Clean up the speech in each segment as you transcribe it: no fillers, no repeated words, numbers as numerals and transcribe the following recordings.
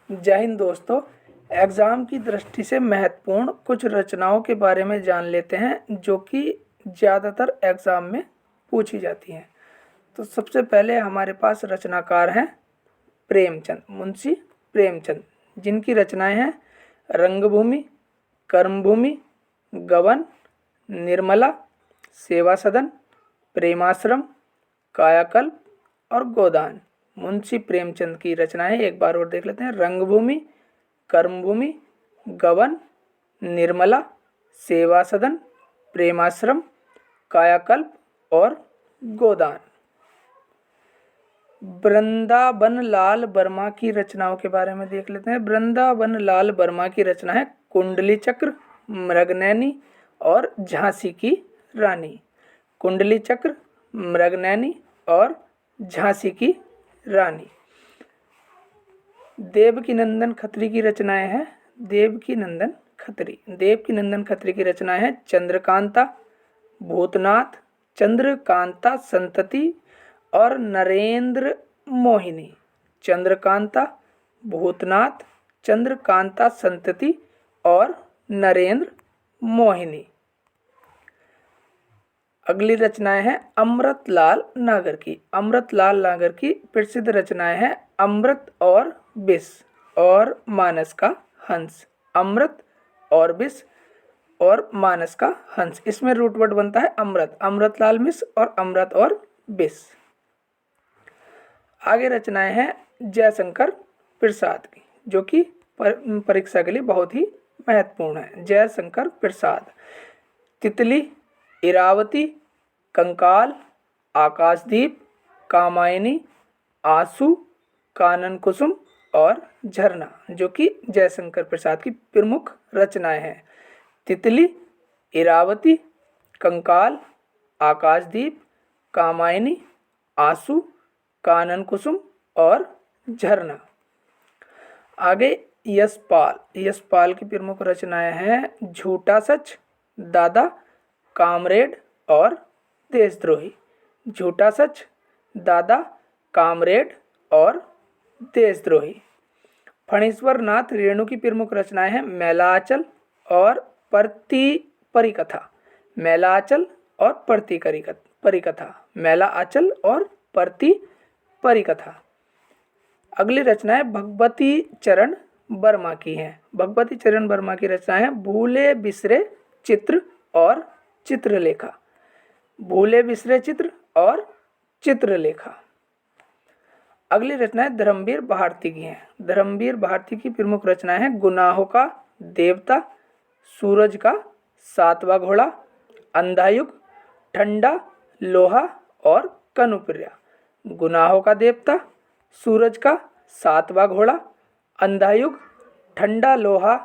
जय हिंद दोस्तों। एग्ज़ाम की दृष्टि से महत्वपूर्ण कुछ रचनाओं के बारे में जान लेते हैं जो कि ज़्यादातर एग्ज़ाम में पूछी जाती हैं। तो सबसे पहले हमारे पास रचनाकार हैं प्रेमचंद, मुंशी प्रेमचंद, जिनकी रचनाएं हैं रंगभूमि, कर्मभूमि, गबन, निर्मला, सेवा सदन, प्रेमाश्रम, कायाकल्प और गोदान। मुंशी प्रेमचंद की रचनाएं एक बार और देख लेते हैं। रंगभूमि, कर्मभूमि, गबन, निर्मला, सेवा सदन, प्रेमाश्रम, कायाकल्प और गोदान। वृंदावन लाल वर्मा की रचनाओं के बारे में देख लेते हैं। वृंदावन लाल वर्मा की रचना है कुंडली चक्र, मृगनयनी और झांसी की रानी। कुंडली चक्र, मृगनयनी और झांसी की रानी। देवकीनंदन खत्री की रचनाएं हैं। देवकीनंदन खत्री की रचनाएं हैं चंद्रकांता, भूतनाथ, चंद्रकांता संतति और नरेंद्र मोहिनी। चंद्रकांता, भूतनाथ, चंद्रकांता संतति और नरेंद्र मोहिनी। अगली रचनाएं हैं अमृतलाल नागर की। अमृतलाल नागर की प्रसिद्ध रचनाएं हैं अमृत और विष और मानस का हंस। अमृत और विष और मानस का हंस, इसमें रूट वर्ड बनता है अमृत, अमृतलाल मिश्र और अमृत और विष। आगे रचनाएं हैं जयशंकर प्रसाद की, जो कि परीक्षा के लिए बहुत ही महत्वपूर्ण है। जयशंकर प्रसाद। तितली, इरावती, कंकाल, आकाशदीप, कामायनी, आंसू, कानन कुसुम और झरना, जो कि जयशंकर प्रसाद की प्रमुख रचनाएं हैं। तितली, इरावती, कंकाल, आकाशदीप, कामायनी, आंसू, कानन कुसुम और झरना। आगे यशपाल की प्रमुख रचनाएं हैं झूठा सच, दादा, कामरेड और देशद्रोही। झूठा सच, दादा, कामरेड और देशद्रोही। फणीश्वर नाथ रेणु की प्रमुख रचनाएं हैं मैलाचल और परिकथा। मैलाचल और परिकथा। मैलाचल और परिकथा। अगली रचनाएं भगवती चरण वर्मा की हैं। भगवती चरण वर्मा की रचनाएं हैं भूले बिसरे चित्र और चित्रलेखा। भूले बिसरे चित्र और चित्रलेखा। अगली रचनाएं धर्मवीर भारती की हैं। धर्मवीर भारती की प्रमुख रचनाएं हैं गुनाहों का देवता, सूरज का सातवां घोड़ा, अंधायुग, ठंडा, लोहा और कनुप्रिया। गुनाहों का देवता, सूरज का सातवां घोड़ा, अंधायुग, ठंडा, लोहा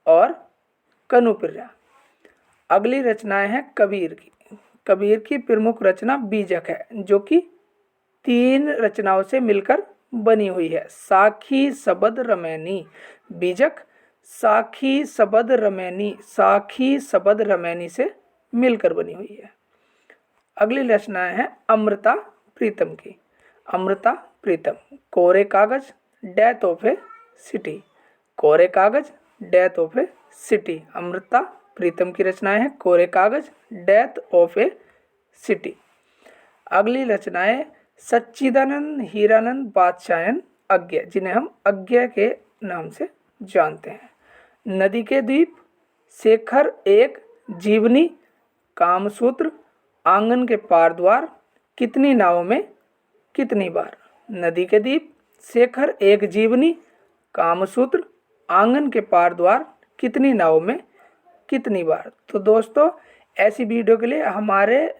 और कनुप्रिया। अगली रचनाएं हैं कबीर की। कबीर की प्रमुख रचना बीजक है, जो कि 3 रचनाओं से मिलकर बनी हुई है। साखी सबद रमैनी। बीजक साखी सबद रमैनी से मिलकर बनी हुई है। अगली रचनाएं हैं अमृता प्रीतम की। अमृता प्रीतम। कोरे Kagaz, death of a city. Kore Kagaz, death of a city. Amrita Pritam की रचनाएं हैं कोरे Kagaz, death of a city. अगली रचनाएं सच्चिदानंद हीरानंद बादशायन अज्ञे, जिन्हें हम अज्ञे के नाम से जानते हैं। नदी के द्वीप, शेखर एक जीवनी, कामसूत्र, आंगन के पार द्वार, कितनी नावों में कितनी बार। नदी के द्वीप, शेखर एक जीवनी, कामसूत्र, आंगन के पार द्वार, कितनी नावों में कितनी बार। तो दोस्तों, ऐसी वीडियो के लिए हमारे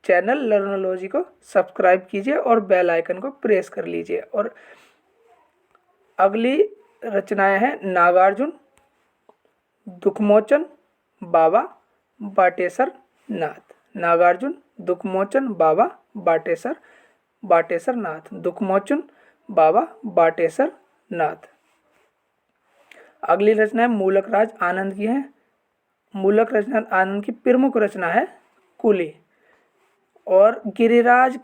चैनल लर्नोलॉजी को सब्सक्राइब कीजिए और बेल आइकन को प्रेस कर लीजिए। और अगली रचनाएं हैं नागार्जुन, दुखमोचन, बाबा बाटेश्वर नाथ। नागार्जुन, दुखमोचन, बाबा बाटेश्वर नाथ। दुखमोचन, बाबा बाटेश्वर नाथ। अगली रचना है मूलक राज आनंद की है। मूलक राज आनंद की प्रमुख रचना है कुली। और गिरिराज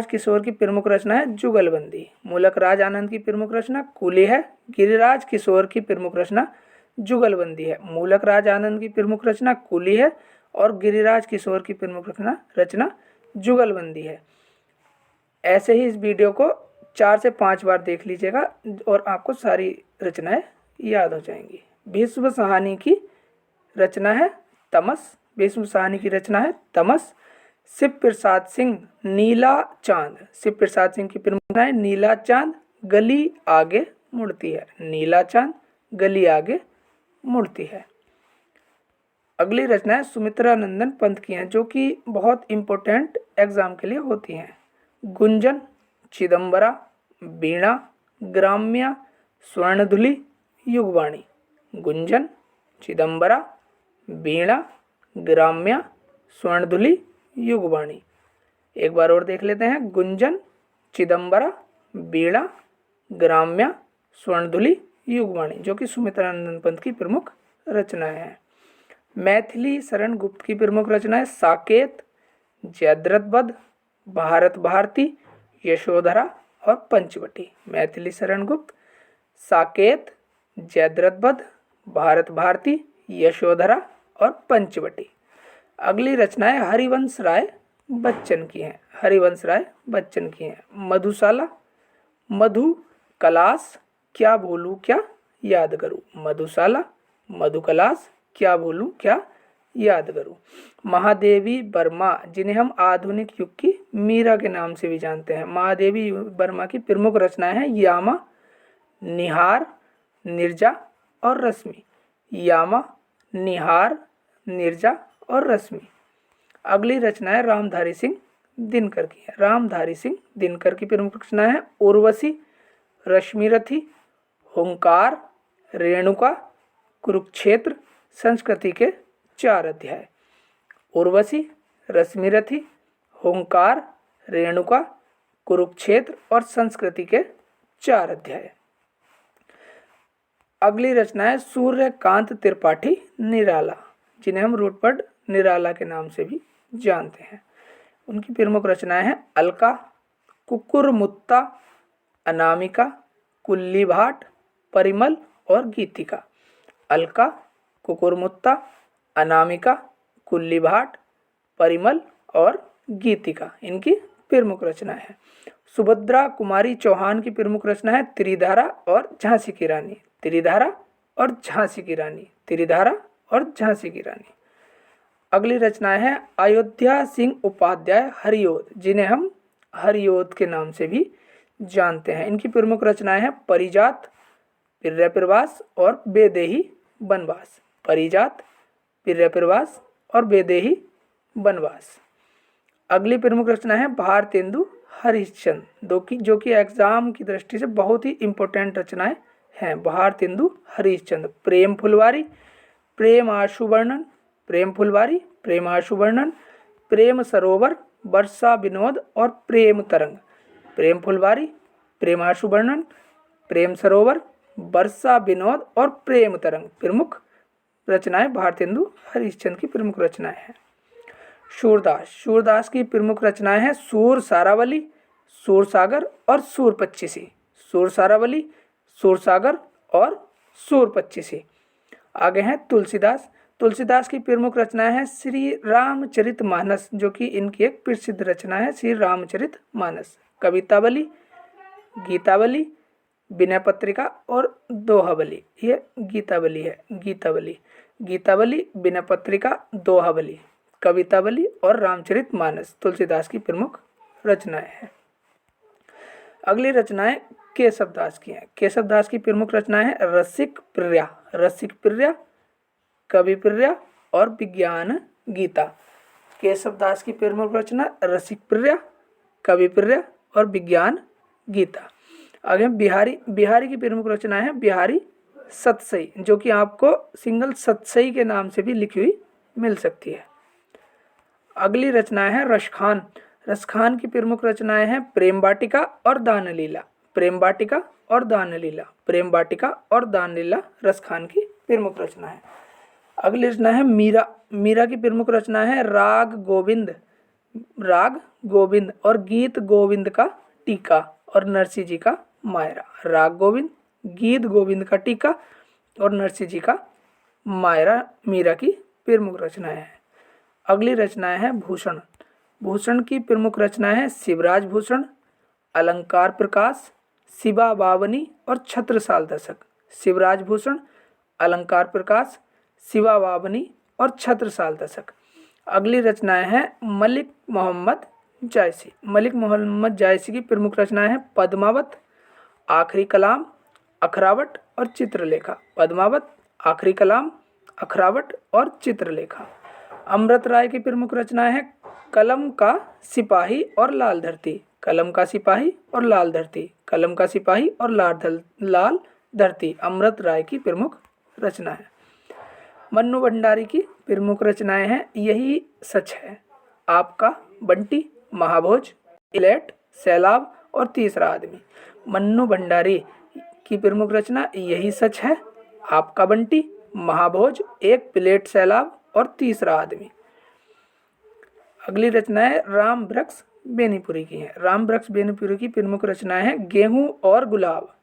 किशोर की प्रमुख रचना है जुगलबंदी। मूलक राज आनंद की प्रमुख रचना कूली है। गिरिराज किशोर की प्रमुख रचना जुगलबंदी है। मूलक राज आनंद की प्रमुख रचना कूली है और गिरिराज किशोर की प्रमुख रचना जुगलबंदी है। ऐसे ही इस वीडियो को 4 से 5 बार देख लीजिएगा और आपको सारी रचनाएं याद हो जाएंगी। भीष्म साहनी की रचना है तमस। भीष्म साहनी की रचना है तमस। शिव प्रसाद सिंह नीला चांद। शिव प्रसाद सिंह की प्रमुख रचना है नीला चांद गली आगे मुड़ती है। नीला चांद गली आगे मुड़ती है। अगली रचनाएं सुमित्रा नंदन पंत की हैं जो कि बहुत इम्पोर्टेंट एग्जाम के लिए होती हैं। गुंजन, चिदंबरा, वीणा, ग्राम्या, स्वर्णधुली, युगवाणी। गुंजन, चिदंबरा, वीणा, ग्राम्या, स्वर्णधुली, युगवाणी। एक बार और देख लेते हैं। गुंजन, चिदंबरा, वीणा, ग्राम्या, स्वर्णधुली, युगवाणी जो कि सुमित्रा नंदन पंत की प्रमुख रचनाएं हैं। मैथिली शरण गुप्त की प्रमुख रचनाएं साकेत, जयद्रथ वध, भारत भारती, यशोधरा और पंचवटी। मैथिली शरण गुप्त, साकेत, जयद्रथ वध, भारत भारती, यशोधरा और पंचवटी। अगली रचनाएं हरिवंश राय बच्चन की हैं। हरिवंश राय बच्चन की हैं। मधुशाला, मधु कलास, क्या भूलूं क्या याद करूं। मधुशाला, मधु कलास, क्या भूलूं क्या याद करूं। महादेवी वर्मा जिन्हें हम आधुनिक युग की मीरा के नाम से भी जानते हैं। महादेवी वर्मा की प्रमुख रचनाएं हैं यामा, निहार, निर्जा और रश्मि। यामा, निहार, निर्जा और रश्मि। अगली रचनाएं रामधारी सिंह दिनकर की है। रामधारी सिंह दिनकर की प्रमुख रचनाएं हैं उर्वशी, रश्मिरथी, हुंकार, रेणुका, कुरुक्षेत्र, संस्कृति के 4 अध्याय। उर्वशी, रश्मिरथी, हुंकार, रेणुका, कुरुक्षेत्र और संस्कृति के 4 अध्याय। अगली रचनाएं सूर्यकांत त्रिपाठी निराला जिन्हें हम रूटपट निराला के नाम से भी जानते हैं। उनकी प्रमुख रचनाएं हैं अलका, कुकुरमुत्ता, अनामिका, कुल्ली भाट, परिमल और गीतिका। अलका, कुकुरमुत्ता, अनामिका, कुल्ली भाट, परिमल और गीतिका इनकी प्रमुख रचनाएं हैं। सुभद्रा कुमारी चौहान की प्रमुख रचना है त्रिधारा और झांसी की रानी। त्रिधारा और झांसी की रानी। त्रिधारा और झांसी की रानी। अगली रचनाएं हैं अयोध्या सिंह उपाध्याय हरिओद जिन्हें हम हरिओद के नाम से भी जानते हैं। इनकी प्रमुख रचनाएं हैं परिजात, पिर्या-प्रवास और बेदेही वनवास। परिजात, पिर्या-प्रवास और बेदेही वनवास। अगली प्रमुख रचना है भारतेंदु हरिश्चंद्र जो कि एग्जाम की दृष्टि से बहुत ही इम्पोर्टेंट रचनाएं हैं। भारतेंदु हरिश्चंद्र। प्रेम फुलवारी, प्रेम आशु वर्णन, प्रेम फुलवारी, प्रेम आशु वर्णन, प्रेम सरोवर, वर्षा विनोद और प्रेम तरंग। प्रेम फुलवारी, प्रेम आशु वर्णन, प्रेम सरोवर, वर्षा विनोद और प्रेम तरंग प्रमुख रचनाएं भारतेंदु हरिश्चंद्र की प्रमुख रचनाएं हैं। सूरदास। सूरदास की प्रमुख रचनाएं हैं सूर सारावली, सूर सागर और सूर पच्चीसी। सूर सारावली, सूर सागर और सूर पच्चीसी। आगे हैं तुलसीदास। तुलसीदास की प्रमुख रचनाएं हैं श्री रामचरितमानस जो कि इनकी एक प्रसिद्ध रचना है श्री रामचरितमानस। कवितावली, गीतावली, विनय पत्रिका और दोहावली। ये गीतावली है। गीतावली, गीतावली, विनय पत्रिका, दोहावली, कवितावली और रामचरितमानस तुलसीदास की प्रमुख रचनाएं हैं। अगली रचनाएं केशवदास की हैं। केशवदास की प्रमुख रचनाएं हैं रसिक प्रिया, रसिक प्रिया, कवि प्रिया और विज्ञान गीता। केशवदास की प्रमुख रचना रसिक प्रिया, कवि प्रिया और विज्ञान गीता। आगे बिहारी की प्रमुख रचना है बिहारी सतसई जो कि आपको सिंगल सतसई के नाम से भी लिखी हुई मिल सकती है। अगली रचनाएं हैं रसखान। रसखान की प्रमुख रचनाएं हैं प्रेम वाटिका और दानलीला। प्रेम वाटिका और दानलीला। प्रेम वाटिका और दानलीला रसखान की प्रमुख रचना है। अगली रचना है मीरा। मीरा की प्रमुख रचना है राग गोविंद, राग गोविंद और गीत गोविंद का टीका और नरसिंह जी का मायरा। राग गोविंद, गीत गोविंद का टीका और नरसिंह जी का मायरा मीरा की प्रमुख रचनाएं हैं। अगली रचनाएं हैं भूषण। भूषण की प्रमुख रचनाएं हैं शिवराज भूषण, अलंकार प्रकाश, शिवा बावनी और छत्रसाल दशक। शिवराज भूषण, अलंकार प्रकाश, शिवा बावनी और छत्रसाल दशक। अगली रचनाएं हैं मलिक मोहम्मद जायसी। मलिक मोहम्मद जायसी की प्रमुख रचनाएं हैं पद्मावत, आखिरी कलाम, अखरावट और चित्रलेखा। पद्मावत, आखिरी कलाम, अखरावट और चित्रलेखा। अमृत राय की प्रमुख रचनाएं हैं कलम का सिपाही और लाल धरती। कलम का सिपाही और लाल धरती। कलम का सिपाही और लाल धरती अमृत राय की प्रमुख रचना है। मन्नू भंडारी की प्रमुख रचनाएं हैं यही सच है, आपका, बंटी, महाभोज, इलेट, सैलाब और तीसरा आदमी। मन्नू भंडारी की प्रमुख रचना यही सच है, आपका, बंटी, महाभोज, एक प्लेट सैलाब और तीसरा आदमी। अगली रचनाएं राम वृक्ष बेनीपुरी की हैं। राम वृक्ष बेनीपुरी की प्रमुख रचनाएं हैं गेहूं और गुलाब।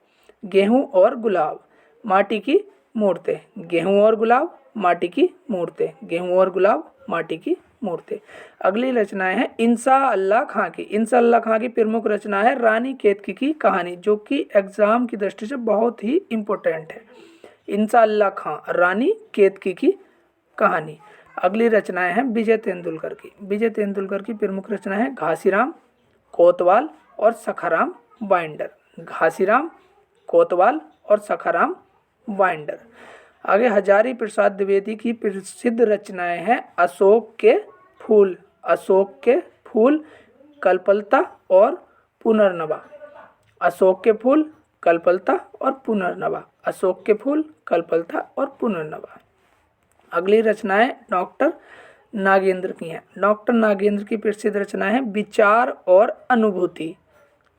गेहूं और गुलाब, माटी की मूर्तें। गेहूं और गुलाब, माटी की मूर्तें। गेहूं और गुलाब, माटी की मूर्तें। अगली रचनाएं हैं इंसा अल्लाह खां की। इंसा अल्लाह खां की प्रमुख रचना है रानी केतकी की कहानी, जो कि एग्जाम की दृष्टि से बहुत ही इम्पोर्टेंट है। इंसा अल्लाह खां, रानी केतकी की कहानी। अगली रचनाएं हैं विजय तेंदुलकर की। विजय तेंदुलकर की प्रमुख रचना है घासीराम, कोतवाल और सखाराम बाइंडर। घासीराम, कोतवाल और सखाराम बाइंडर। आगे हजारी प्रसाद द्विवेदी की प्रसिद्ध रचनाएं हैं अशोक के फूल। अशोक के फूल, कल्पलता और पुनर्नवा। अशोक के फूल, कल्पलता और पुनर्नवा। अशोक के फूल, कल्पलता और पुनर्नवा। अगली रचनाएं डॉक्टर नागेंद्र की हैं। डॉक्टर नागेंद्र की प्रसिद्ध रचनाएं हैं विचार और अनुभूति,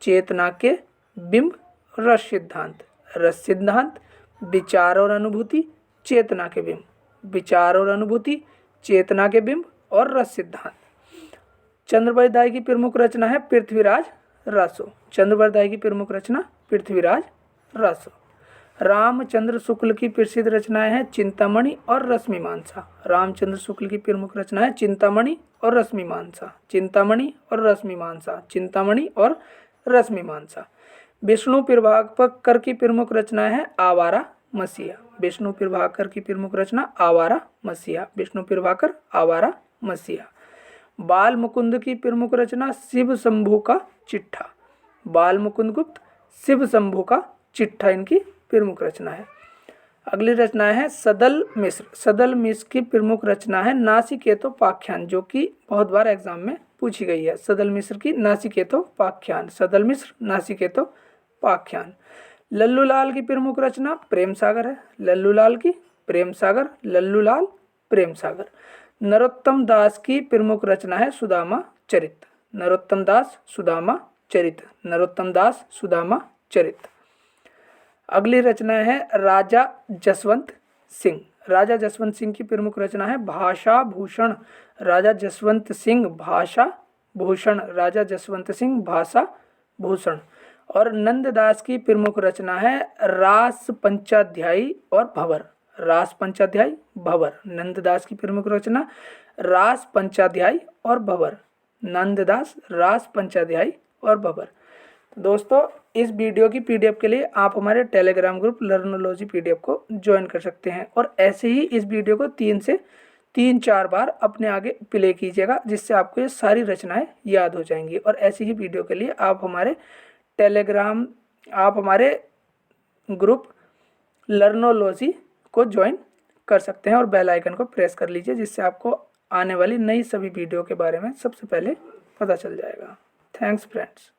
चेतना के बिंब, रस सिद्धांत। रस सिद्धांत, विचार और अनुभूति, चेतना के बिंब। विचार और अनुभूति, चेतना के बिंब और रस सिद्धांत। चंद्रबरदाई की प्रमुख रचना है पृथ्वीराज रासो। चंद्रबरदाई की प्रमुख रचना पृथ्वीराज रासो। रामचंद्र शुक्ल की प्रसिद्ध रचनाएं हैं चिंतामणि और रश्मिमांसा। रामचंद्र शुक्ल की प्रमुख रचना है चिंतामणि और रश्मिमांसा। चिंतामणि और रश्मिमांसा। चिंतामणि और रश्मिमांसा। विष्णु प्रभाकर की प्रमुख रचना है आवारा मसीहा। विष्णु प्रभाकर की प्रमुख रचना आवारा मसीहा। विष्णु प्रभाकर, आवारा मसीहा। बाल मुकुंद की प्रमुख रचना शिव शंभू का चिट्ठा। बाल मुकुंद गुप्त, शिव शंभू का चिट्ठा इनकी प्रमुख रचना है। अगली रचना है सदल मिश्र। सदल मिश्र की प्रमुख रचना है नासिकेतोपाख्यान, जो कि बहुत बार एग्जाम में पूछी गई है। सदल मिश्र की नासिकेतोपाख्यान। सदल मिश्र, नासिकेतोपाख्यान। लल्लू लाल की प्रमुख रचना प्रेम सागर है। लल्लू लाल की प्रेम सागर। लल्लू लाल, प्रेम सागर। नरोत्तम दास की प्रमुख रचना है सुदामा चरित। नरोत्तम दास, सुदामा चरित। नरोत्तम दास, सुदामा चरित। अगली रचना है राजा जसवंत सिंह। राजा जसवंत सिंह की प्रमुख रचना है भाषा भूषण। राजा जसवंत सिंह भाषा भूषण। राजा जसवंत सिंह भाषा भूषण। और नंददास की प्रमुख रचना है रास पंचाध्यायी और भंवर। रास पंचाध्यायी, भंवर। नंददास की प्रमुख रचना रास पंचाध्यायी और भंवर। नंददास, रास पंचाध्यायी और भंवर। दोस्तों, इस वीडियो की पीडीएफ के लिए आप हमारे टेलीग्राम ग्रुप लर्नोलॉजी पीडीएफ को ज्वाइन कर सकते हैं और ऐसे ही इस वीडियो को 3 से 3-4 बार अपने आगे प्ले कीजिएगा, जिससे आपको ये सारी रचनाएं याद हो जाएंगी। और ऐसी ही वीडियो के लिए आप हमारे ग्रुप लर्नोलॉजी को ज्वाइन कर सकते हैं और बेल आइकन को प्रेस कर लीजिए, जिससे आपको आने वाली नई सभी वीडियो के बारे में सबसे पहले पता चल जाएगा। Thanks friends.